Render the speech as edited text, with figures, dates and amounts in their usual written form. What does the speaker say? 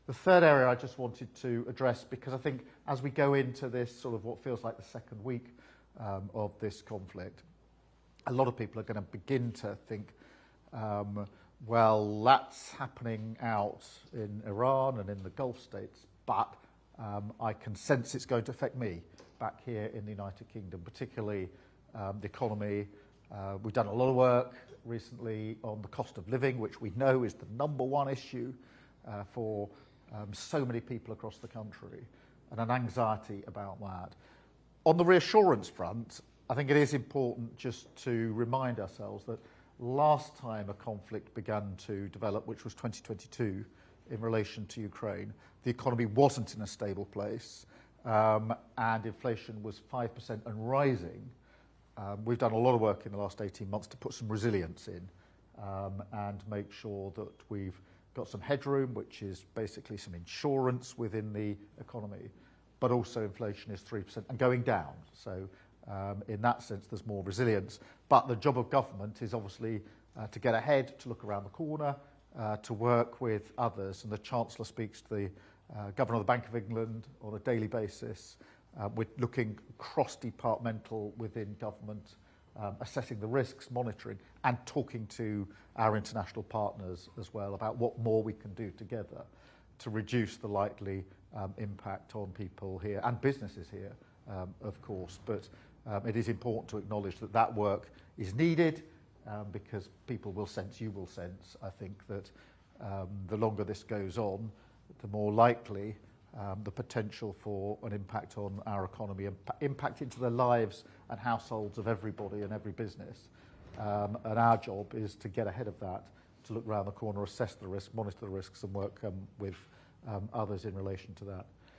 The third area I just wanted to address, because I think as we go into this sort of what feels like the second week of this conflict, a lot of people are going to begin to think, well, that's happening out in Iran and in the Gulf states, but I can sense it's going to affect me back here in the United Kingdom, particularly the economy. We've done a lot of work recently on the cost of living, which we know is the number one issue for so many people across the country, and an anxiety about that. On the reassurance front, I think it is important just to remind ourselves that last time a conflict began to develop, which was 2022, in relation to Ukraine, the economy wasn't in a stable place, and inflation was 5% and rising. We've done a lot of work in the last 18 months to put some resilience in and make sure that we've got some headroom, which is basically some insurance within the economy, but also inflation is 3% and going down. So in that sense, there's more resilience. But the job of government is obviously to get ahead, to look around the corner, to work with others. And the Chancellor speaks to the Governor of the Bank of England on a daily basis. We're looking cross-departmental within government, assessing the risks, monitoring, and talking to our international partners as well about what more we can do together to reduce the likely impact on people here and businesses here, of course. But it is important to acknowledge that that work is needed because people will sense, you will sense, I think, that the longer this goes on, the more likely the potential for an impact on our economy, impact into the lives and households of everybody and every business. And our job is to get ahead of that, to look around the corner, assess the risk, monitor the risks, and work with others in relation to that.